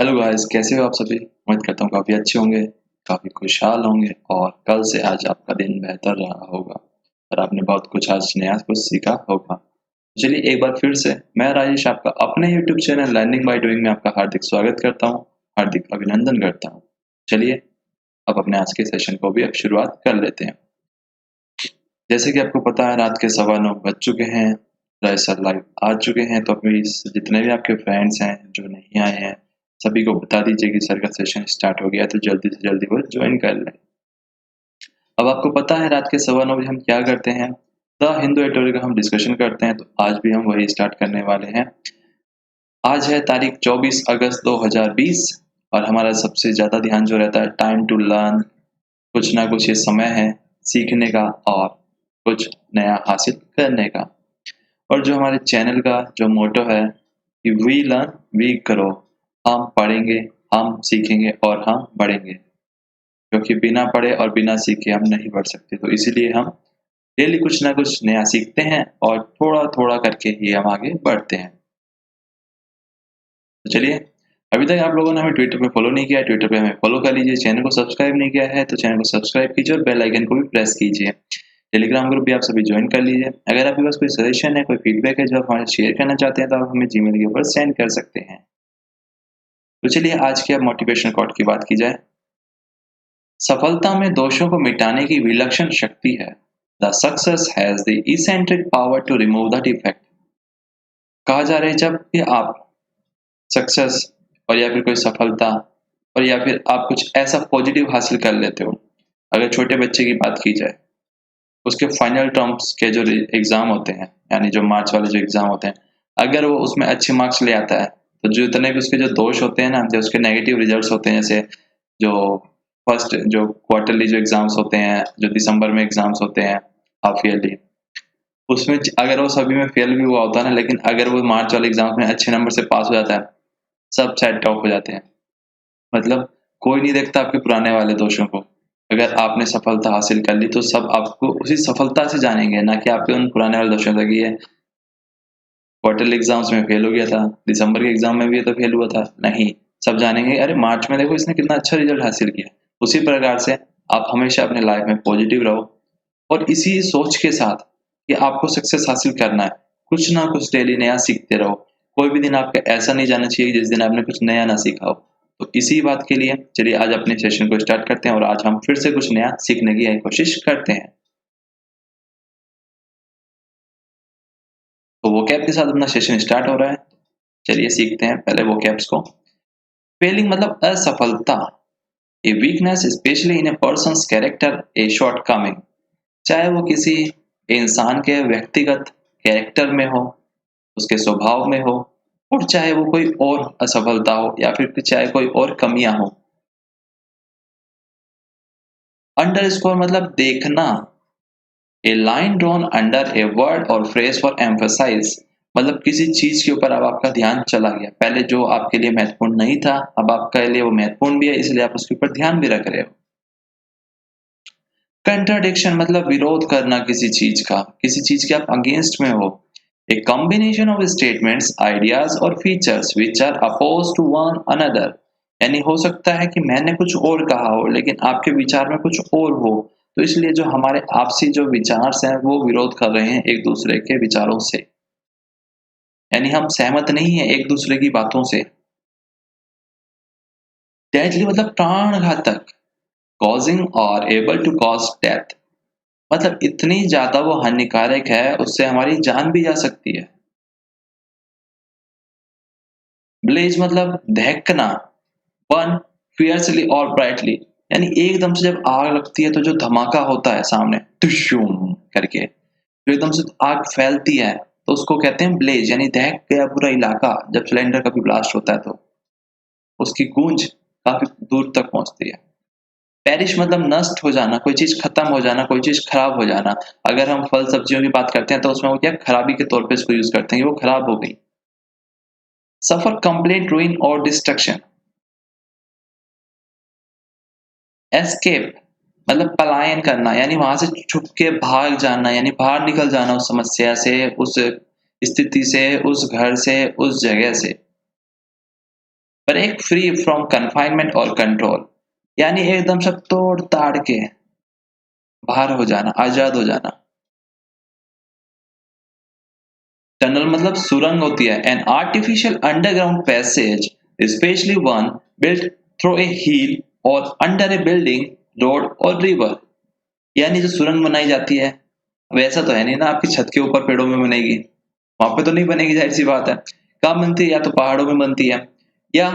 Hello guys, कैसे हो आप सभी? उम्मीद करता हूँ काफ़ी अच्छे होंगे, काफ़ी खुशहाल होंगे और कल से आज आपका दिन बेहतर रहा होगा और आपने बहुत कुछ आज नया कुछ सीखा होगा। चलिए एक बार फिर से मैं राजेश आपका अपने YouTube channel learning by doing में आपका हार्दिक स्वागत करता हूँ, हार्दिक अभिनंदन करता हूँ। चलिए अब अपने आज के सेशन को भी अब शुरुआत कर लेते हैं। जैसे कि आपको पता है रात के 9:15 बज चुके हैं, सर लाइव आ चुके हैं, तो प्लीज़ जितने भी आपके फ्रेंड्स हैं जो नहीं आए हैं, सभी को बता दीजिए कि सर का सेशन स्टार्ट हो गया है, तो जल्दी से जल्दी वो ज्वाइन कर लें। अब आपको पता है रात के 9:15 बजे हम क्या करते हैं? द हिंदू एडिटोरियल का हम डिस्कशन करते हैं, तो आज भी हम वही स्टार्ट करने वाले हैं। आज है तारीख 24 अगस्त 2020 और हमारा सबसे ज़्यादा ध्यान जो रहता है टाइम टू लर्न, कुछ ना कुछ ये समय है सीखने का और कुछ नया हासिल करने का। और जो हमारे चैनल का जो मोटो है कि वी लर्न वी ग्रो, हम पढ़ेंगे, हम सीखेंगे और हम बढ़ेंगे, क्योंकि बिना पढ़े और बिना सीखे हम नहीं बढ़ सकते। तो इसीलिए हम डेली कुछ ना कुछ नया सीखते हैं और थोड़ा थोड़ा करके ही हम आगे बढ़ते हैं। तो चलिए, अभी तक आप लोगों ने हमें ट्विटर पे फॉलो नहीं किया है, ट्विटर पे हमें फॉलो कर लीजिए। चैनल को सब्सक्राइब नहीं किया है तो चैनल को सब्सक्राइब कीजिए और बेल आइकन को भी प्रेस कीजिए। टेलीग्राम ग्रुप भी आप सभी ज्वाइन कर लीजिए। अगर आपके पास कोई सजेशन है, कोई फीडबैक है जो आप हमारे शेयर करना चाहते हैं, तो आप हमें जीमेल के ऊपर सेंड कर सकते हैं। तो चलिए आज की अब मोटिवेशन कोट की बात की जाए। सफलता में दोषों को मिटाने की विलक्षण शक्ति है। The success has the eccentric power to remove the defect. कहा जा रहा है जब भी आप सक्सेस और या फिर कोई सफलता और या फिर आप कुछ ऐसा पॉजिटिव हासिल कर लेते हो, अगर छोटे बच्चे की बात की जाए, उसके फाइनल टर्म्स के जो एग्जाम होते हैं, यानी जो मार्च वाले जो एग्जाम होते हैं, अगर वो उसमें अच्छे मार्क्स ले आता है, तो जो इतने भी उसके जो दोष होते हैं ना, जो उसके नेगेटिव रिजल्ट्स होते हैं, जैसे जो फर्स्ट जो क्वार्टरली जो एग्जाम्स होते हैं, जो दिसंबर में एग्जाम्स होते हैं, हाफ ईयरली, उसमें अगर वो सभी में फेल भी हुआ होता है ना, लेकिन अगर वो मार्च वाले एग्जाम्स में अच्छे नंबर से पास हो जाता है, सब सेट ऑफ हो जाते हैं। मतलब कोई नहीं देखता आपके पुराने वाले दोषों को। अगर आपने सफलता हासिल कर ली तो सब आपको उसी सफलता से जानेंगे, ना कि आपके उन पुराने वाले दोषों से कि ये क्वार्टरली एग्जाम्स में फेल हो गया था, दिसंबर के एग्जाम में भी ये तो फेल हुआ था। नहीं, सब जानेंगे अरे मार्च में देखो इसने कितना अच्छा रिजल्ट हासिल किया। उसी प्रकार से आप हमेशा अपने लाइफ में पॉजिटिव रहो और इसी सोच के साथ कि आपको सक्सेस हासिल करना है, कुछ ना कुछ डेली नया सीखते रहो। कोई भी दिन आपका ऐसा नहीं जाना चाहिए जिस दिन आपने कुछ नया ना सीखा हो। तो इसी बात के लिए चलिए आज अपने सेशन को स्टार्ट करते हैं और आज हम फिर से कुछ नया सीखने की कोशिश करते हैं। तो वोकैब के साथ अपना सेशन स्टार्ट हो रहा है। चलिए सीखते हैं पहले वोकैब्स को। फेलिंग मतलब असफलता, a weakness specially in a person's character, a shortcoming. चाहे वो किसी इंसान के व्यक्तिगत कैरेक्टर में हो, उसके स्वभाव में हो, और चाहे वो कोई और असफलता हो या फिर चाहे कोई और कमियां हो। अंडरस्कोर मतलब देखना, a line drawn under a word और फ्रेज फॉर एम्फसाइज। मतलब किसी चीज के ऊपर अब आपका ध्यान चला गया, पहले जो आपके लिए महत्वपूर्ण नहीं था अब आपके लिए वो महत्वपूर्ण भी है, इसलिए आप उसके ऊपर ध्यान भी रख रहे हो। कंट्राडिक्शन मतलब विरोध करना किसी चीज का, किसी चीज के आप अगेंस्ट में हो। A combination of statements, ideas और features which are oppose to one another. यानी हो सकता है कि मैंने कुछ और कहा हो लेकिन आपके विचार में कुछ और हो, तो इसलिए जो हमारे आपसी जो विचार हैं वो विरोध कर रहे हैं एक दूसरे के विचारों से। यानी हम सहमत नहीं है एक दूसरे की बातों से। डेडली मतलब प्राण घातक, कॉजिंग और एबल टू कॉज डेथ। मतलब इतनी ज्यादा वो हानिकारक है, उससे हमारी जान भी जा सकती है। ब्लेज मतलब दहकना, बर्न फियर्सली और ब्राइटली। यानी एकदम से जब आग लगती है तो जो धमाका होता है सामने टुशूम करके, जो एकदम से आग फैलती है, तो उसको कहते हैं ब्लेज, यानी दहक गया पूरा इलाका। जब सिलेंडर कभी ब्लास्ट होता है तो उसकी गूंज काफी दूर तक पहुंचती है। पेरिश मतलब नष्ट हो जाना, कोई चीज खत्म हो जाना, कोई चीज खराब हो जाना। अगर हम फल सब्जियों की बात करते हैं तो उसमें वो क्या खराबी के तौर पे इसको यूज करते हैं कि वो खराब हो गई। सफर कंप्लीट रुइन और डिस्ट्रक्शन। एस्केप मतलब पलायन करना, यानी वहां से छुप के भाग जाना, यानी बाहर निकल जाना उस समस्या से, उस स्थिति से, उस घर से, उस जगह से। पर एक फ्री फ्रॉम कन्फाइनमेंट और कंट्रोल, यानी एकदम से तोड़ ताड़ के बाहर हो जाना, आजाद हो जाना। टनल मतलब सुरंग होती है, an artificial underground passage, specially one built through a hill और अंडर ए बिल्डिंग, रोड और रिवर। यानी जो सुरंग बनाई जाती है, वैसा तो है नहीं ना आपकी छत के ऊपर पेड़ों में बनेगी, वहां पे तो नहीं बनेगी, जाहिर सी बात है। कहाँ बनती है? या तो पहाड़ों में बनती है, या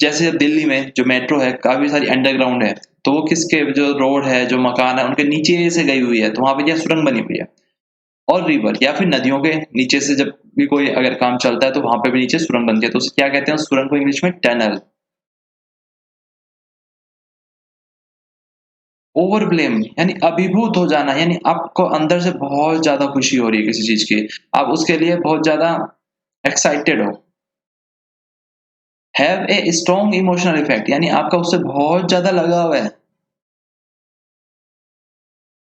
जैसे दिल्ली में जो मेट्रो है काफी सारी अंडरग्राउंड है, तो वो किसके जो रोड है, जो मकान है, उनके नीचे से गई हुई है, तो वहां पे क्या सुरंग बनी हुई है। और रिवर या फिर नदियों के नीचे से जब भी कोई अगर काम चलता है तो वहां पे भी नीचे सुरंग बनती है, तो उसे क्या कहते हैं? उस सुरंग को इंग्लिश में टनल। ओवरब्लेम यानी अभिभूत हो जाना, यानी आपको अंदर से बहुत ज्यादा खुशी हो रही है किसी चीज की, आप उसके लिए बहुत ज्यादा एक्साइटेड हो। Have a strong emotional effect, यानी आपका उससे बहुत ज्यादा लगाव है।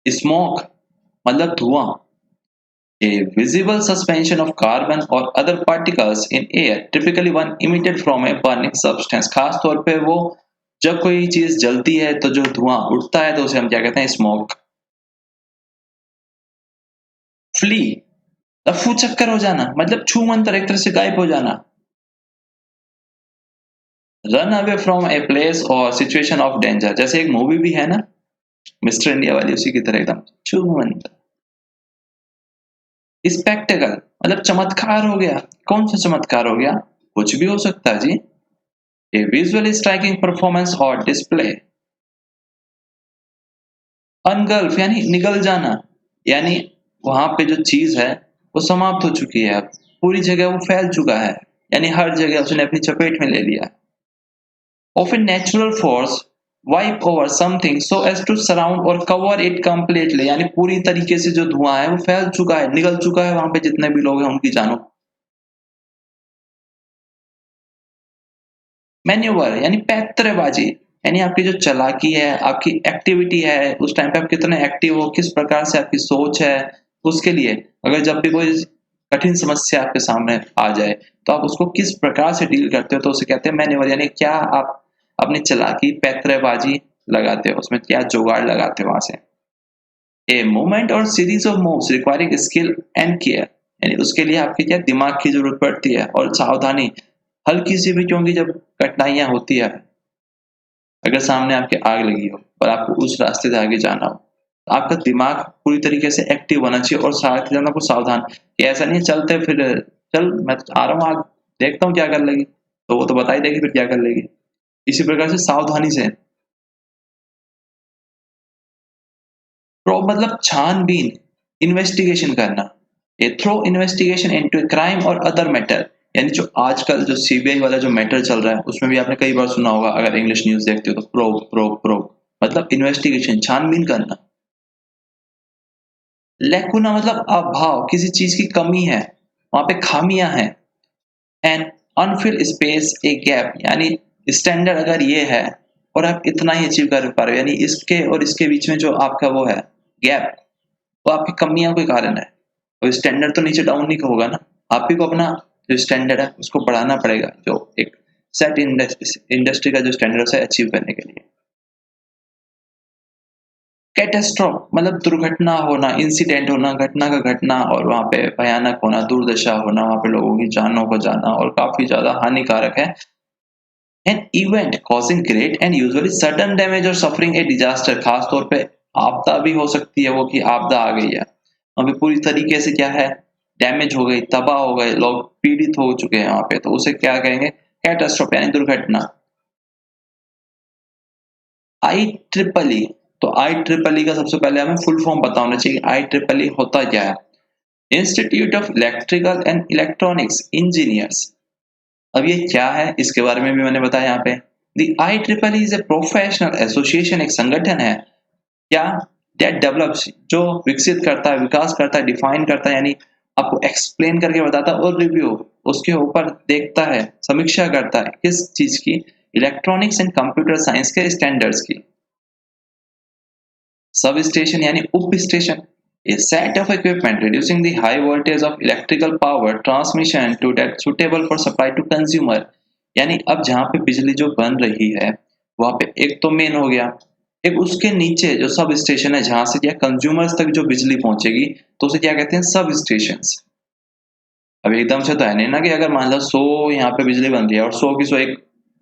स्मोक मतलब धुआं, a visible suspension of carbon or other particles in air, typically one emitted from a burning substance। खास तौर पे वो जब कोई चीज जलती है तो जो धुआं उठता है तो उसे हम क्या कहते हैं? स्मोक। फ्ली लफू चक्कर हो जाना, मतलब छू मंतर एक तरह से गायब हो जाना। Run away from a place और सिचुएशन ऑफ डेंजर, जैसे एक मूवी भी है ना मिस्टर इंडिया वाली, उसी की तरह एकदम छू मंतर। स्पेक्टेकल मतलब चमत्कार हो गया। कौन सा चमत्कार हो गया? कुछ भी हो सकता है जी। A visually striking performance और display। अनगल्फ यानी निगल जाना, यानी वहां पे जो चीज है वो समाप्त हो चुकी है, अब पूरी जगह वो फैल चुका है, यानी हर जगह उसने अपनी चपेट में ले लिया। Of a natural force wipe over something so as to surround और कवर इट कंप्लीटली, यानी पूरी तरीके से जो धुआं है वो फैल चुका है, निगल चुका है वहां पे जितने भी लोग हैं उनकी जानों। मैन्यूवर यानी पैंतरेबाजी, यानी आपकी जो चालाकी है, आपकी एक्टिविटी है, उस टाइम पे आप कितने एक्टिव हो, किस प्रकार से आपकी सोच है, उसके लिए अगर जब भी कोई कठिन समस्या आपके सामने आ जाए तो आप उसको किस प्रकार से डील करते हो, तो उसे कहते हैं मैन्यूवर। यानी क्या आप अपनी चालाकी पैंतरेबाजी लगाते हो, उसमें क्या जुगाड़ लगाते हो वहां से। ए मूवमेंट और series of moves requiring skill and care, यानी उसके लिए आपकी क्या दिमाग की जरूरत पड़ती है और सावधानी, हल्की सी भी क्योंकि जब कठिनाइयां होती है, अगर सामने आपके आग लगी हो और आपको उस रास्ते से आगे जाना हो, तो आपका दिमाग पूरी तरीके से एक्टिव होना चाहिए और साथ ही साथ आपको सावधान, कि ऐसा नहीं है चलते फिर चल मैं तो आ रहा हूँ आग, देखता हूँ क्या कर लेगी, तो वो तो बता ही देगी फिर क्या कर लेगी। इसी प्रकार से सावधानी से। प्रोब मतलब छानबीन, इन्वेस्टिगेशन करना। A thorough investigation into a crime और अदर मैटर, यानी जो आजकल जो सीबीआई वाला जो मैटर चल रहा है उसमें भी आपने कई बार सुना होगा, अगर इंग्लिश न्यूज़ देखते हो तो प्रोब प्रोब प्रोब मतलब इन्वेस्टिगेशन, छानबीन करना। लैकुना मतलब अभाव, किसी चीज की कमी है, वहां पे खामियां हैं। An unfilled space, a gap, यानी स्टैंडर्ड अगर ये है और आप इतना ही अचीव कर पा रहे हो, यानी इसके और इसके बीच में जो आपका वो है गैप, वो आपकी कमियां कोई कारण है। और स्टैंडर्ड तो नीचे डाउन नहीं होगा ना, आप ही को अपना जो स्टैंडर्ड है उसको बढ़ाना पड़ेगा, जो एक सेट इंडस्ट्री का जो स्टैंडर्ड है उसे अचीव करने के लिए। कैटास्ट्रोफ मतलब दुर्घटना होना, इंसिडेंट होना, घटना का घटना और वहां पे भयानक होना, दुर्दशा होना, वहां पे लोगों की जानों को जाना और काफी ज्यादा हानिकारक है। An event causing great and usually sudden damage और सफरिंग, ए डिजास्टर, खास तौर पे आपदा भी हो सकती है वो, कि आपदा आ गई है वहां पे पूरी तरीके से क्या है, डैमेज हो गई, तबाह हो गए, लोग पीड़ित हो चुके हैं वहां पे, तो उसे क्या कहेंगे? कैटास्ट्रोफ यानी दुर्घटना। आई ट्रिपल ई, तो आई ट्रिपल ई का सबसे पहले हमें फुल फॉर्म पता होना चाहिए, आई ट्रिपल ई होता क्या है? Institute of electrical and electronics engineers. अब ये क्या है इसके बारे में भी मैंने बताया यहाँ पे। The I triple is a professional association, एक संगठन है क्या, दैट डेवलप्स, जो विकसित करता है, विकास करता है, डिफाइन करता है, यानी आपको एक्सप्लेन करके बताता है, और रिव्यू उसके ऊपर देखता है, समीक्षा करता है किस चीज की? इलेक्ट्रॉनिक्स एंड कंप्यूटर साइंस के स्टैंडर्ड्स की। सब स्टेशन यानी उप station, a set of equipment reducing the high voltage of electrical power transmission to that suitable for supply to consumer। यानी अब जहाँ पे बिजली जो बन रही है, वहाँ पे एक तो मेन हो गया, एक उसके नीचे जो सब स्टेशन है जहाँ से क्या कंज्यूमर्स तक जो बिजली पहुँचेगी, तो उसे क्या कहते हैं सब स्टेशंस। अब एकदम से तो है नहीं ना कि अगर मान लो 100 यहाँ पे बिजली बन रही है और 100 की 100 एक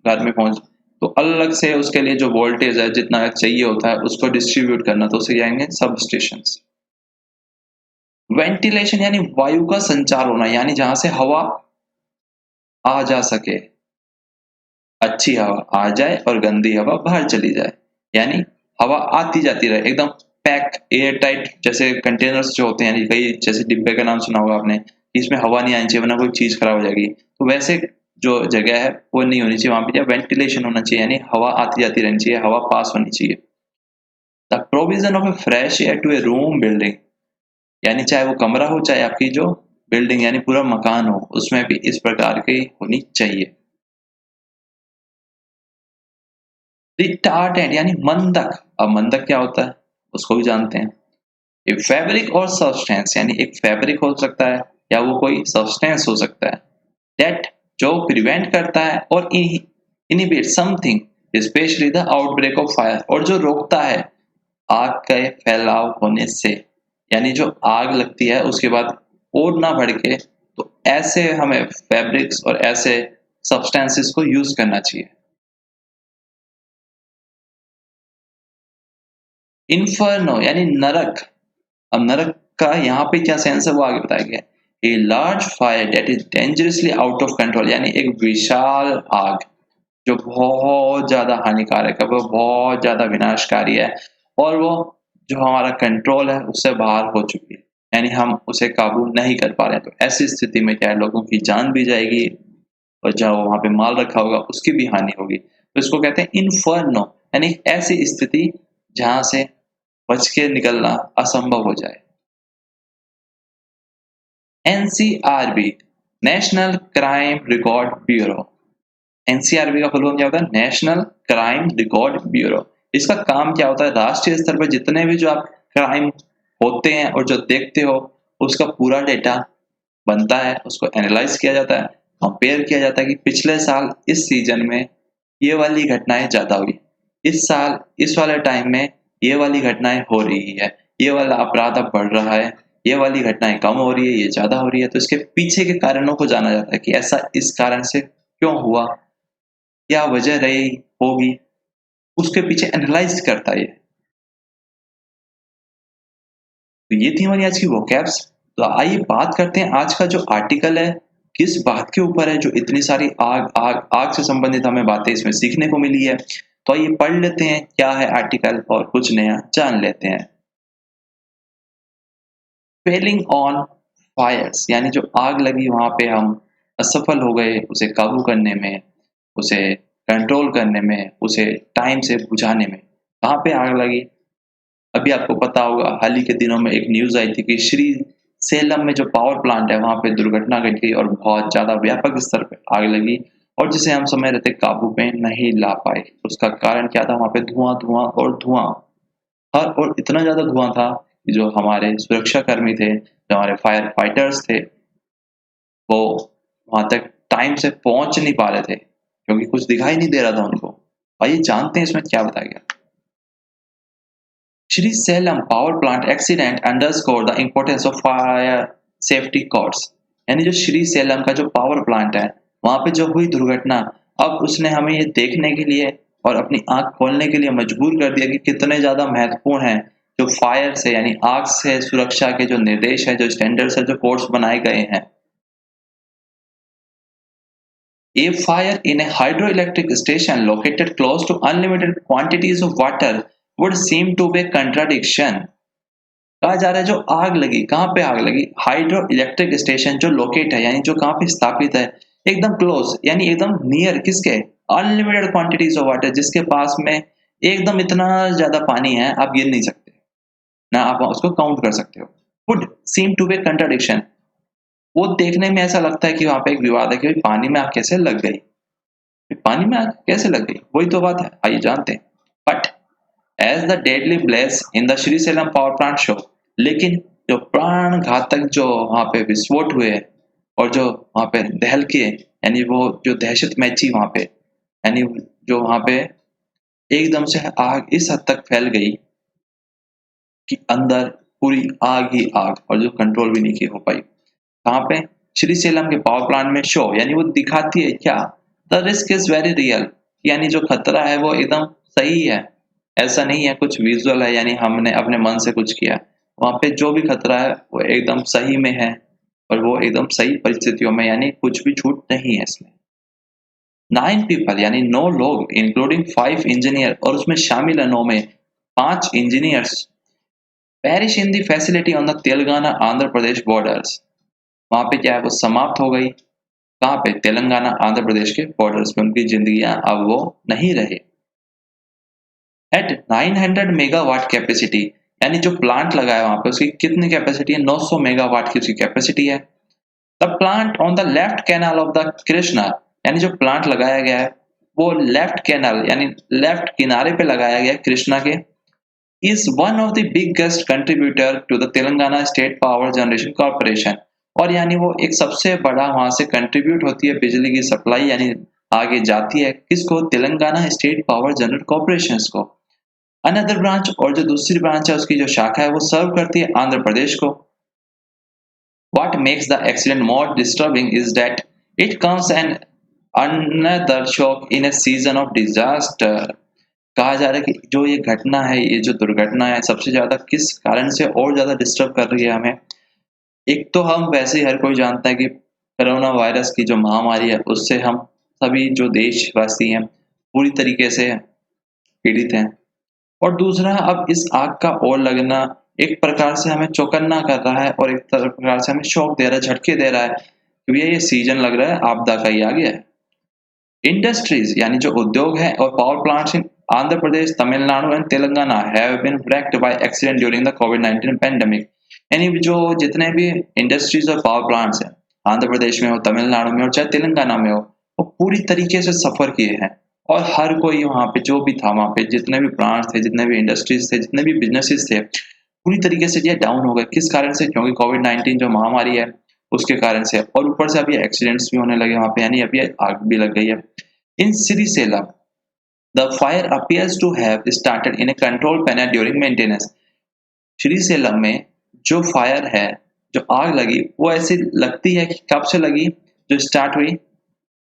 घर में पहुँच, तो अलग से उसके लिए जो वोल्टेज है जितना चाहिए होता है उसको डिस्ट्रीब्यूट करना, तो उसे क्या कहेंगे सब स्टेशंस। वेंटिलेशन यानी वायु का संचार होना, यानी जहाँ से हवा आ जा सके, अच्छी हवा आ जाए और गंदी हवा बाहर चली जाए। यानी हवा आती जाती रहे, एकदम पैक एयर टाइट, जैसे कंटेनर्स जो होते हैं, यानी कई जैसे डिब्बे का नाम सुना होगा आपने, कि इसमें हवा नहीं आनी चाहिए वरना कोई चीज़ खराब हो जाएगी। तो वैसे जो जगह है वो नहीं होनी चाहिए, वहाँ पे क्या वेंटिलेशन होना चाहिए, यानी हवा आती जाती रहनी चाहिए, हवा पास होनी चाहिए। The provision of a fresh air to a room building, यानी चाहे वो कमरा हो, चाहे आपकी जो बिल्डिंग यानी पूरा मकान हो, उसमें भी इस प्रकार की होनी चाहिए। रिटार्डेंट यानी मंदक। अब मंदक क्या होता है उसको भी जानते हैं। एक फैब्रिक और सब्सटेंस, यानी एक फैब्रिक हो सकता है या वो कोई सब्सटेंस हो सकता है, दैट जो प्रिवेंट करता है और inhibit something, specially the outbreak of fire, और जो रोकता है आग के फैलाव होने से। यानी जो आग लगती है उसके बाद और ना भड़के, तो ऐसे हमें फैब्रिक्स और ऐसे सब्सटेंसेस को यूज करना चाहिए। इन्फर्नो यानी नरक। अब नरक का यहाँ पे क्या सेंस है वो आगे बताया गया है। A large fire that is dangerously out of control, यानी एक विशाल आग जो बहुत ज्यादा हानिकारक है, वो बहुत ज्यादा विनाशकारी है, और वो जो हमारा कंट्रोल है उससे बाहर हो चुकी है, यानी हम उसे काबू नहीं कर पा रहे हैं। तो ऐसी स्थिति में क्या है, लोगों की जान भी जाएगी और जो वहां पे माल रखा होगा उसकी भी हानि होगी। तो इसको कहते हैं इन्फर्नो, यानी एक ऐसी स्थिति जहां से बच के निकलना असंभव हो जाए। NCRB, national crime record bureau. NCRB का फुल फॉर्म क्या होता है, नेशनल क्राइम रिकॉर्ड ब्यूरो। इसका काम क्या होता है, राष्ट्रीय स्तर पर जितने भी जो आप क्राइम होते हैं और जो देखते हो उसका पूरा डेटा बनता है, उसको एनालाइज किया जाता है, कंपेयर किया जाता है कि पिछले साल इस सीजन में ये वाली घटनाएं ज्यादा हुई, इस साल इस वाले टाइम में ये वाली घटनाएं हो रही है, ये वाला अपराध अब बढ़ रहा है, ये वाली घटनाएं कम हो रही है, ये ज्यादा हो रही है। तो इसके पीछे के कारणों को जाना जाता है कि ऐसा इस कारण से क्यों हुआ, क्या वजह रही होगी, उसके पीछे एनालाइज करता है ये। तो ये थी हमारी आज की वोकैब्स। तो आइए बात करते हैं आज का जो आर्टिकल है किस बात के ऊपर है, जो इतनी सारी आग आग आग से संबंधित हमें बातें इसमें सीखने को मिली है। तो आइए पढ़ लेते हैं क्या है आर्टिकल और कुछ नया जान लेते हैं। फेलिंग ऑन फायर्स, यानी जो आग लगी वहां पे हम असफल हो गए उसे काबू करने में, उसे कंट्रोल करने में, उसे टाइम से बुझाने में। कहाँ पे आग लगी, अभी आपको पता होगा हाल ही के दिनों में एक न्यूज़ आई थी कि श्री सेलम में जो पावर प्लांट है वहाँ पे दुर्घटना घट गई और बहुत ज़्यादा व्यापक स्तर पे आग लगी, और जिसे हम समझ रहे थे काबू में नहीं ला पाए। उसका कारण क्या था, वहाँ पे धुआं धुआं और धुआं, हर और इतना ज़्यादा धुआं था कि जो हमारे सुरक्षा कर्मी थे, जो हमारे फायर फाइटर्स थे, वो वहाँ तक टाइम से पहुँच नहीं पा रहे थे क्योंकि कुछ दिखाई नहीं दे रहा था उनको। आइए जानते हैं इसमें क्या बताया गया। Sri Salem power plant accident underscored the importance of fire safety codes। यानी जो श्री सेलम का जो पावर प्लांट है वहां पे जो हुई दुर्घटना, अब उसने हमें ये देखने के लिए और अपनी आंख खोलने के लिए मजबूर कर दिया कि कितने ज्यादा महत्वपूर्ण है जो फायर से यानी आग से सुरक्षा के जो निर्देश है, जो स्टैंडर्ड्स है, जो कोड्स बनाए गए हैं। A fire in a hydroelectric station located close to unlimited quantities of water would seem to be a contradiction। कहा जा रहा है जो आग लगी, कहाँ पे आग लगी, हाइड्रो इलेक्ट्रिक स्टेशन जो लोकेट है यानी जो कहाँ पे स्थापित है, एकदम क्लोज यानी एकदम नियर किसके, अनलिमिटेड क्वांटिटीज ऑफ वाटर, जिसके पास में एकदम इतना ज्यादा पानी है आप गिन नहीं सकते, ना आप उसको काउंट कर सकते हो। Would seem to be contradiction, वो देखने में ऐसा लगता है कि वहां पे एक विवाद है कि भाई पानी में आग कैसे लग गई, पानी में आग कैसे लग गई, वही तो बात है, आइए जानते हैं। But as the deadly blaze in the Srisailam power plant show, लेकिन जो प्राण घातक जो वहां पे विस्फोट हुए और जो वहां पे दहल किए, यानी वो जो दहशत मैची वहां पे, यानी जो वहां पे एकदम से आग इस हद तक फैल गई कि अंदर पूरी आग ही आग, और जो कंट्रोल भी नहीं की हो पाई। कहाँ पे? श्रीशैलम के पावर प्लांट में शो, यानी वो दिखाती है क्या, the risk is very real, यानी जो खतरा है वो एकदम सही है, ऐसा नहीं है कुछ विजुअल है यानी हमने अपने मन से कुछ किया। वहां पे जो भी खतरा है वो एकदम सही में है, और वो एकदम सही परिस्थितियों में, यानी कुछ भी छूट नहीं है इसमें। 9 पीपल यानी 9 लोग इंक्लूडिंग 5 इंजीनियर, और उसमें शामिल है 9 में 5 engineers, perish in the facility on the Telangana Andhra Pradesh borders. वहां पे क्या है, वो समाप्त हो गई। कहाँ पे? तेलंगाना आंध्र प्रदेश के बॉर्डर्स पे उनकी जिंदगियां अब वो नहीं रहे। एट 900 मेगावाट कैपेसिटी, यानी जो प्लांट लगा है वहां पे उसकी कितनी कैपेसिटी है? 900 मेगावाट की उसकी कैपेसिटी है। The plant on the left canal of the Krishna, यानी जो प्लांट लगाया गया है वो लेफ्ट कैनाल यानी लेफ्ट किनारे पे लगाया गया है कृष्णा के, is one of the biggest contributor to the Telangana state power generation corporation, और यानी वो एक सबसे बड़ा वहां से कंट्रीब्यूट होती है बिजली की सप्लाई, यानी आगे जाती है किसको? Telangana state power generation corporation को। अनदर ब्रांच, और जो दूसरी ब्रांच है उसकी जो शाखा है वो सर्व करती है आंध्र प्रदेश को। What makes the accident more disturbing is that it comes an another shock in a season of disaster। कहा जा रहा है कि जो ये घटना है, ये जो दुर्घटना है, सबसे ज्यादा किस कारण से और ज्यादा डिस्टर्ब कर रही है हमें। एक तो हम वैसे ही हर कोई जानता है कि कोरोना वायरस की जो महामारी है उससे हम सभी जो देशवासी हैं पूरी तरीके से पीड़ित हैं, और दूसरा अब इस आग का और लगना एक प्रकार से हमें चौकन्ना कर रहा है, और एक प्रकार से हमें शौक दे रहा है, झटके दे रहा है कि भैया ये सीजन लग रहा है आपदा का ही आ गया है। इंडस्ट्रीज यानी जो उद्योग है और power plants in Andhra Pradesh, Tamil Nadu and Telangana have been wrecked by accident during the COVID-19 pandemic। यानी जो जितने भी इंडस्ट्रीज और पावर प्लांट्स हैं आंध्र प्रदेश में हो, तमिलनाडु में हो, चाहे तेलंगाना में हो, वो पूरी तरीके से सफर किए हैं। और हर कोई वहां पे जो भी था, वहां पे जितने भी प्लांट्स थे, जितने भी इंडस्ट्रीज थे, जितने भी बिजनेसेस थे, पूरी तरीके से ये डाउन हो गए। किस कारण से? क्योंकि कोविड-19 जो महामारी है उसके कारण से, और ऊपर से अभी एक्सीडेंट्स भी होने लगे वहां पे, यानी अभी आग भी लग गई है। इन Srisailam the fire appears to have started in a control panel during maintenance। Srisailam में जो फायर है, जो आग लगी, वो ऐसी लगती है कि कब से लगी, जो स्टार्ट हुई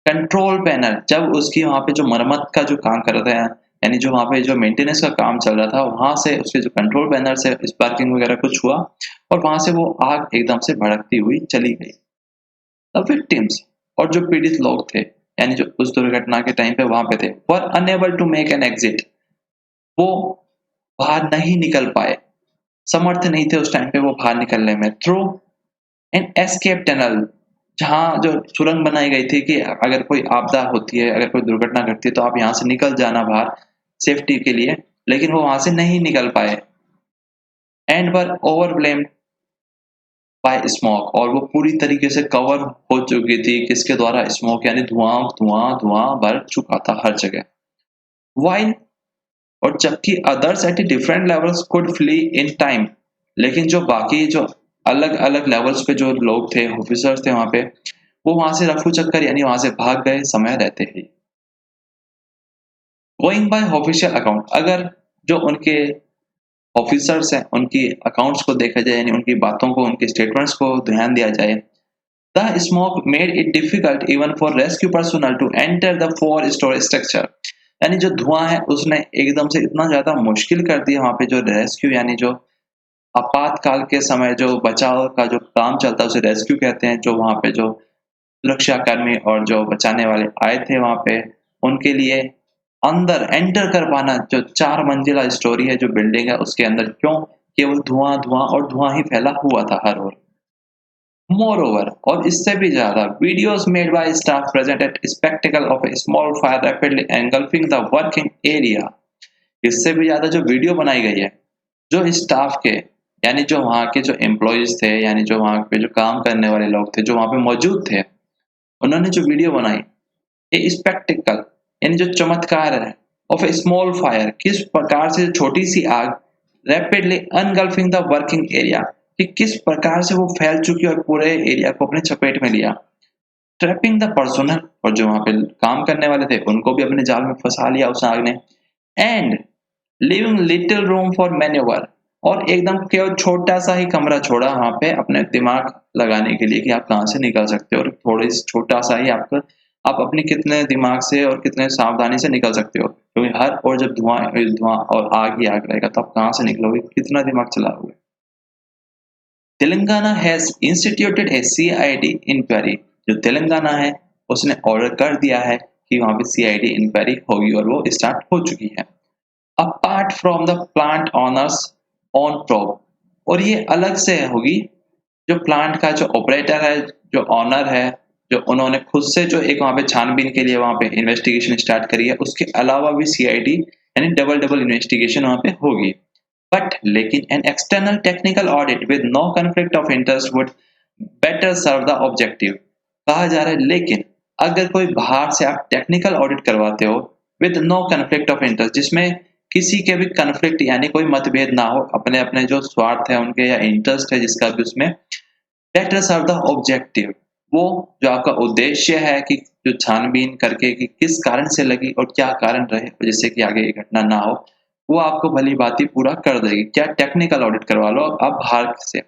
कंट्रोल पैनल, जब उसकी वहां पे जो मरम्मत का जो काम कर रहे हैं, यानी जो वहां पे जो मेंटेनेंस का काम चल रहा था, वहां से उसके जो कंट्रोल पैनल से स्पार्किंग वगैरह कुछ हुआ, और वहां से वो आग एकदम से भड़कती हुई चली गई। द विक्टिम्स, और जो पीड़ित लोग थे, यानी जो उस दुर्घटना के टाइम पे वहां पे थे, were unable to make an exit, वो बाहर नहीं निकल पाए, समर्थ नहीं थे उस टाइम पे वो बाहर निकलने में, थ्रू एन एस्केप टनल, जहाँ जो सुरंग बनाई गई थी कि अगर कोई आपदा होती है, अगर कोई दुर्घटना घटती है तो आप यहाँ से निकल जाना बाहर सेफ्टी के लिए, लेकिन वो वहां से नहीं निकल पाए। एंड वर ओवरब्लेम्ड बाय स्मोक, और वो पूरी तरीके से कवर हो चुकी थी किसके द्वारा? स्मोक, यानी धुआं धुआं धुआं भर चुका था हर जगह। वाइल, और जबकि others at different levels could flee in time, लेकिन जो बाकी जो अलग अलग लेवल्स पे जो लोग थे, ऑफिसर्स थे वहां पे, वो वहां से रफू चक्कर यानी वहां से भाग गए समय रहते ही। गोइंग बाय ऑफिशियल अकाउंट, अगर जो उनके ऑफिसर्स हैं उनकी अकाउंट्स को देखा जाए, यानी उनकी बातों को, उनके स्टेटमेंट्स को ध्यान दिया जाए, the smoke made it difficult even for rescue personnel to enter the 4 storey structure. यानी जो धुआं है उसने एकदम से इतना ज्यादा मुश्किल कर दिया वहां पे जो रेस्क्यू, यानी जो आपातकाल के समय जो बचाव का जो काम चलता है उसे रेस्क्यू कहते हैं, जो वहां पे जो सुरक्षा कर्मी और जो बचाने वाले आए थे वहां पे, उनके लिए अंदर एंटर कर पाना, जो 4 मंजिला स्टोरी है जो बिल्डिंग है उसके अंदर, क्यों? केवल धुआं धुआं और धुआं ही फैला हुआ था हर ओर। मोर ओवर, और इससे भी ज्यादा, videos made by staff present at spectacle of A small fire rapidly engulfing the working area. इससे भी ज्यादा जो वीडियो बनाई गई है, जो स्टाफ के, यानी जो वहाँ के जो एम्प्लॉयज थे, यानी जो वहाँ पे जो काम करने वाले लोग थे जो वहाँ पे मौजूद थे, उन्होंने जो वीडियो बनाई, ए स्पेक्टिकल यानी जो चमत्कार है, ऑफ ए स्मॉल फायर, किस प्रकार से छोटी सी आग रैपिडली अनगल्फिंग द वर्किंग एरिया, कि किस प्रकार से वो फैल चुकी और पूरे एरिया को अपने चपेट में लिया। ट्रैपिंग द पर्सनल, और जो वहां पे काम करने वाले थे उनको भी अपने जाल में फंसा लिया उस आग ने। And living little room for manoeuvre, और एकदम केवल छोटा सा ही कमरा छोड़ा वहां पे अपने दिमाग लगाने के लिए कि आप कहां से निकल सकते हो, और थोड़ी छोटा सा ही आपको, आप अपने कितने दिमाग से और कितने सावधानी से निकल सकते हो, क्योंकि हर और जब धुआं धुआं और आग ही आग रहेगा तो आप कहां से निकलोगे, कितना दिमाग चलाओगे। Telangana has instituted a CID inquiry, जो तेलंगाना है उसने ऑर्डर कर दिया है कि वहां पे सीआईडी इंक्वायरी होगी और वो स्टार्ट हो चुकी है। Apart from the plant owners on probe, और ये अलग से होगी, जो प्लांट का जो ऑपरेटर है, जो ऑनर है, जो उन्होंने खुद से जो एक वहां पे छानबीन के लिए वहां पे इन्वेस्टिगेशन स्टार्ट करी है, उसके अलावा भी सीआईडी यानी डबल डबल इन्वेस्टिगेशन वहां पे होगी। बट लेकिन an external technical audit with no conflict of interest would better serve the objective. कहा जा रहा है लेकिन अगर कोई बाहर से आप टेक्निकल ऑडिट करवाते हो with no conflict of interest, जिसमें किसी के भी कॉन्फ्लिक्ट यानी कोई मतभेद ना हो, अपने अपने जो स्वार्थ है उनके या इंटरेस्ट है जिसका भी उसमें, बेटर सर्व द ऑब्जेक्टिव, वो जो आपका उद्देश्य है कि जो छानबीन करके कि किस कारण से लगी और क्या कारण रहे जिससे कि आगे ये घटना ना हो, वो आपको भली बात पूरा कर देगी। क्या टेक्निकल ऑडिट करवा लो आप बाहर से।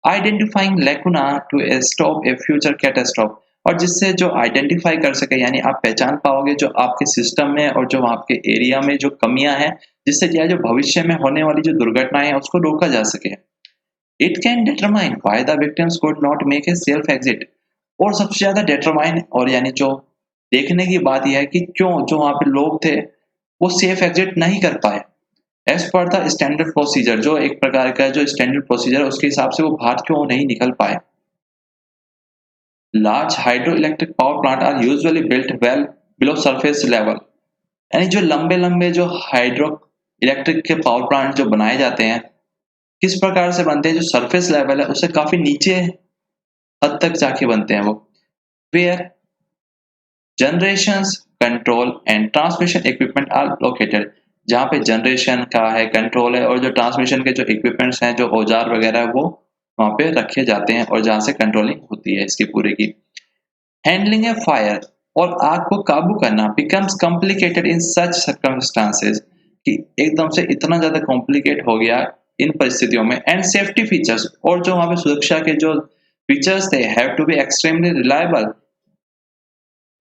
Identifying lacuna to stop a future catastrophe, और जिससे जो आइडेंटिफाई कर सके यानी आप पहचान पाओगे जो आपके सिस्टम में और जो आपके एरिया में जो कमियां हैं, जिससे क्या है जो भविष्य में होने वाली जो दुर्घटनाएं हैं उसको रोका जा सके। It can determine why the victims could not make a self exit, और सबसे ज्यादा डिटरमाइन और यानी जो देखने की बात यह है कि क्यों जो वहां पे लोग थे वो सेफ एग्जिट नहीं कर पाए। As per the standard procedure, जो एक प्रकार का जो स्टैंडर्ड प्रोसीजर है उसके हिसाब से वो बाहर क्यों नहीं निकल पाए। Large hydro electric power plant are usually built well below surface level, यानी जो लंबे लंबे जो हाइड्रो इलेक्ट्रिक के पावर प्लांट जो बनाए जाते हैं किस प्रकार से बनते हैं, जो सरफेस लेवल है उससे काफी नीचे हद तक जाके बनते हैं वो, where generations control and transmission equipment are located, जहाँ पे जनरेशन का है, कंट्रोल है, और जो ट्रांसमिशन के जो इक्विपमेंट्स हैं, जो औजार वगैरह है वो वहां पे रखे जाते हैं और जहां से कंट्रोलिंग होती है इसकी पूरी की। हैंडलिंग ए फायर, और आग को काबू करना becomes complicated in such circumstances, कि एकदम से इतना ज्यादा कॉम्प्लिकेट हो गया इन परिस्थितियों में। एंड सेफ्टी फीचर्स, और जो वहां पे सुरक्षा के जो फीचर्स थे have to be extremely reliable,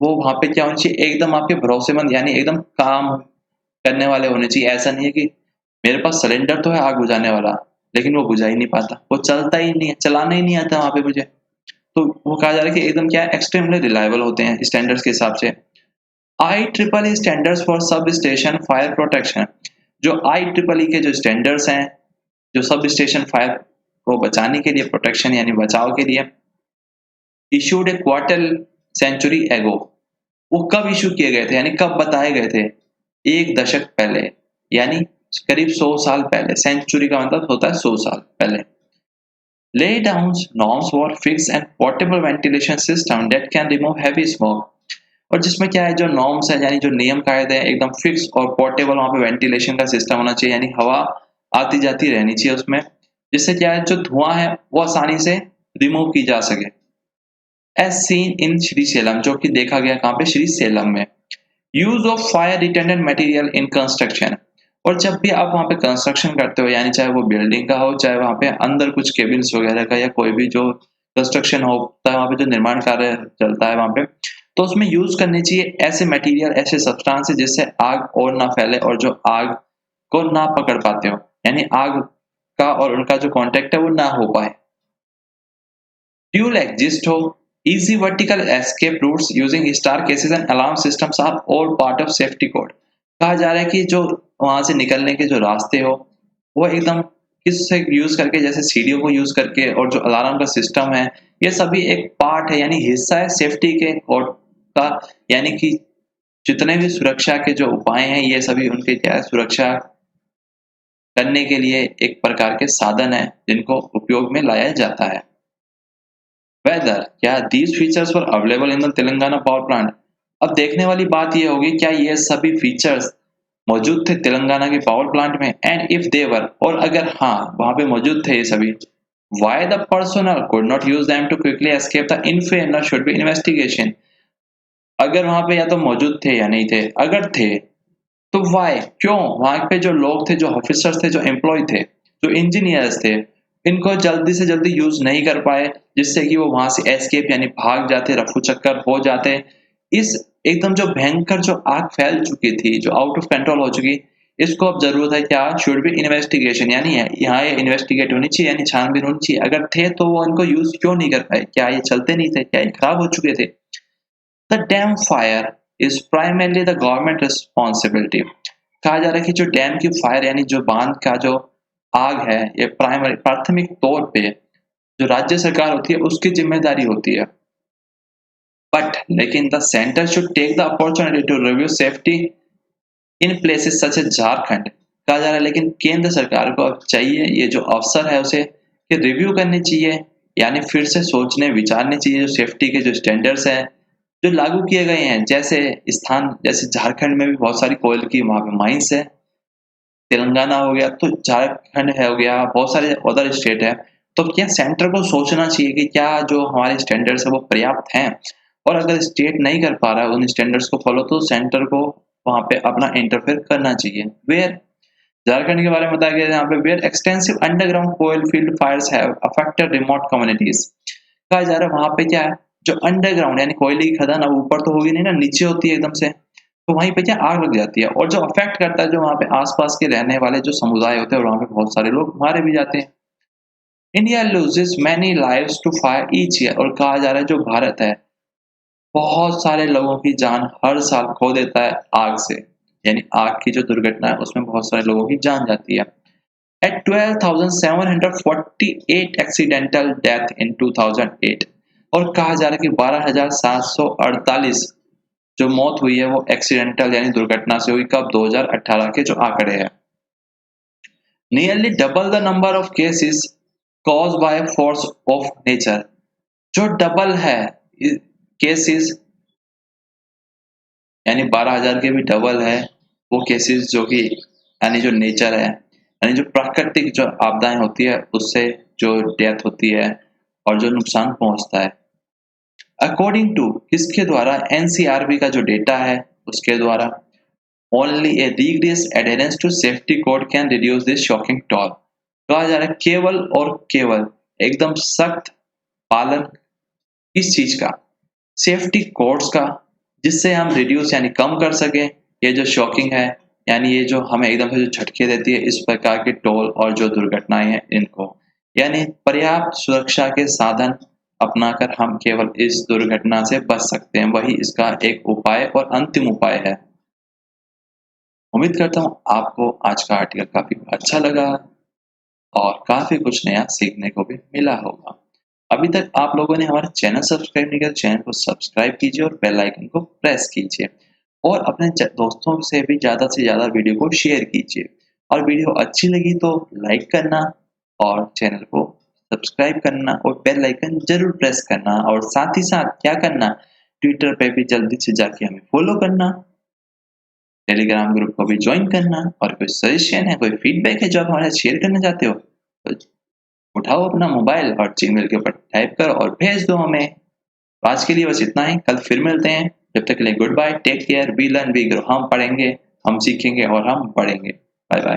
वो वहां पे क्या होना चाहिए, एकदम आपके भरोसेमंद यानी एकदम काम करने वाले होने चाहिए। ऐसा नहीं है कि मेरे पास सिलेंडर तो है आग बुझाने वाला, लेकिन वो बुझा ही नहीं पाता, वो चलता ही नहीं है, चलाना ही नहीं आता वहां पे मुझे। तो वो कहा जा रहा है कि एकदम क्या है एक्सट्रीमली रिलायबल होते हैं स्टैंडर्ड्स के हिसाब से। I triple E standards for sub station fire protection, जो आई ट्रिपल ई के जो स्टैंडर्ड्स हैं जो सब स्टेशन फायर को बचाने के लिए, प्रोटेक्शन यानी बचाव के लिए, इशूड ए क्वार्टर सेंचुरी एगो, वो कब इशू किए गए थे यानी कब बताए गए थे, एक दशक पहले, यानी करीब 100 साल पहले। सेंचुरी का मतलब होता है 100 साल पहले। Lay down norms for fixed and portable ventilation system that can remove heavy smoke, और जिसमें क्या है जो नॉर्म्स है यानी जो नियम कायदे हैं एकदम फिक्स और पोर्टेबल, वहां पे वेंटिलेशन का सिस्टम होना चाहिए यानी हवा आती जाती रहनी चाहिए उसमें, जिससे क्या है जो धुआं है वो आसानी से रिमूव की जा सके। As seen in Srisailam, जो कि देखा गया कहाँ पे, श्री सेलम में। Use of fire retardant material in construction, और जब भी आप वहां पे कंस्ट्रक्शन करते हो यानी चाहे वो बिल्डिंग का हो, चाहे वहां पे अंदर कुछ केबिन्स वगैरह का या कोई भी जो कंस्ट्रक्शन होता है वहां पे जो निर्माण कार्य चलता है वहां पे, तो उसमें यूज करनी चाहिए ऐसे मटेरियल, ऐसे सब्सटेंस जिससे आग और ना फैले और जो आग को ना पकड़ पाते हो, यानी आग का और उनका जो कांटेक्ट है वो ना हो पाए। फ्यूल एग्जिस्ट हो, easy vertical escape routes using star cases and alarm systems are all part of safety code। कहा जा रहा है कि जो वहां से निकलने के जो रास्ते हो वो एकदम किससे यूज करके, जैसे सीढ़ियों को यूज करके और जो अलार्म का सिस्टम है, ये सभी एक पार्ट है यानी हिस्सा है सेफ्टी के कोड का, यानी कि जितने भी सुरक्षा के जो उपाय हैं ये सभी उनके क्या है, सुरक्षा करने के लिए एक प्रकार के साधन है जिनको उपयोग में लाया जाता है। वेदर क्या these features were available in the Telangana power plant, अब देखने वाली बात यह होगी क्या ये सभी फीचर्स मौजूद थे तेलंगाना के पावर प्लांट में, एंड इफ देवर, और अगर हाँ वहां पे मौजूद थे ये सभी, Why the personnel could not use them to quickly escape the infernal should be investigation. अगर वहां पे या तो मौजूद थे या नहीं थे, अगर थे तो वाई क्यों वहां पे जो लोग थे, जो ऑफिसर्स थे, जो एम्प्लॉय थे, जो इंजीनियर्स थे, इनको जल्दी से जल्दी यूज नहीं कर पाए, जिससे कि वो वहां से एस्केप यानी भाग जाते, रफू चक्कर हो जाते। इस एकदम जो भयंकर जो आग फैल चुकी थी, जो आउट ऑफ कंट्रोल हो चुकी, इसको अब जरूरत है क्या, शुड बी इन्वेस्टिगेशन, यानी है यहाँ ये इन्वेस्टिगेट होनी चाहिए, यानी छानबीन होनी चाहिए। अगर थे तो वो इनको यूज क्यों नहीं कर पाए, क्या ये चलते नहीं थे, क्या ये खराब हो चुके थे। The dam fire is primarily the government responsibility. कहा जा रहा है कि जो डैम की फायर यानी जो बांध का जो आग है, ये प्राइमरी प्राथमिक तौर पे जो राज्य सरकार होती है उसकी जिम्मेदारी होती है। बट लेकिन the centre should take the opportunity to review safety in places such as Jharkhand. कहा जा रहा है लेकिन केंद्र सरकार को अब चाहिए, ये जो अवसर है उसे कि रिव्यू करनी चाहिए, यानी फिर से सोचने विचारने चाहिए जो सेफ्टी के जो स्टैंडर्ड्स हैं जो लागू किए गए हैं। जैसे स्थान जैसे झारखंड में भी बहुत सारी कोयल की वहां पे माइंस है, तेलंगाना हो गया, तो झारखंड है हो गया, बहुत सारे अदर स्टेट है। तो क्या सेंटर को सोचना चाहिए कि क्या जो हमारे स्टैंडर्ड्स है वो पर्याप्त हैं, और अगर स्टेट नहीं कर पा रहा है उन स्टैंडर्ड्स को फॉलो, तो सेंटर को वहां पे अपना इंटरफेयर करना चाहिए। वेयर झारखंड के बारे में बताया गया है यहाँ पे, where extensive underground coal field fires have affected remote communities. कहा जा रहा है वहां पे क्या है, जो अंडरग्राउंड यानी कोयले की खदान अब ऊपर तो होगी नहीं ना, नीचे होती है एकदम से, तो वहीं पे क्या आग लग जाती है, और जो अफेक्ट करता है जो वहां पे आसपास के रहने वाले जो समुदाय होते हैं, और वहां पे बहुत सारे लोग मारे भी जाते हैं। India loses many lives to fire each year. और कहा जा रहा है जो भारत है बहुत सारे लोगों की जान हर साल खो देता है आग से, यानी आग की जो दुर्घटना है उसमें बहुत सारे लोगों की जान जाती है। At 12,748 accidental death in 2008। और कहा जा रहा है कि 12,748 जो मौत हुई है वो एक्सीडेंटल यानी दुर्घटना से हुई, कब, 2018 के जो आंकड़े हैं। Nearly double the number of cases cause by force of nature. जो डबल है केसेस, यानी 12,000 के भी डबल है वो केसेस जो कि यानी जो नेचर है, यानी जो प्राकृतिक जो आपदाएं होती है उससे जो डेथ होती है और जो नुकसान पहुंचता है। अकॉर्डिंग टू किसके द्वारा, एनसीआरबी का जो डेटा है उसके द्वारा, only a rigorous adherence to safety code can reduce this shocking toll. कहा जा रहा है केवल और केवल एकदम सख्त पालन इस चीज का, सेफ्टी कोड्स का, जिससे हम रिड्यूस यानी कम कर सकें ये जो शॉकिंग है, यानी ये जो हमें एकदम से जो झटके देती है इस प्रकार के टोल और जो दुर्घटनाएं हैं इनको, यानी पर्याप्त सुरक्षा के साधन अपनाकर हम केवल इस दुर्घटना से बच सकते हैं, वही इसका एक उपाय और अंतिम उपाय है। उम्मीद करता हूँ आपको आज का आर्टिकल काफी अच्छा लगा और काफी कुछ नया सीखने को भी मिला होगा। अभी तक आप लोगों ने हमारा चैनल सब्सक्राइब नहीं किया, चैनल को सब्सक्राइब कीजिए और बेल आइकन को प्रेस कीजिए, और अपने दोस्तों से भी ज़्यादा से ज़्यादा वीडियो को शेयर कीजिए। और वीडियो अच्छी लगी तो लाइक करना और चैनल को सब्सक्राइब करना और बेल आइकन जरूर प्रेस करना, और साथ ही साथ क्या करना, ट्विटर पे भी जल्दी से जाके हमें फॉलो करना, टेलीग्राम ग्रुप को भी ज्वाइन करना, और कोई सजेशन है, कोई फीडबैक है जो आप हमारे साथ शेयर करना चाहते हो, तो उठाओ अपना मोबाइल और जीमेल के ऊपर टाइप करो और भेज दो हमें। आज के लिए बस इतना ही, कल फिर मिलते हैं। जब तक के लिए goodbye, take care, we learn we grow. हम पढ़ेंगे, हम सीखेंगे और हम बढ़ेंगे। Bye bye.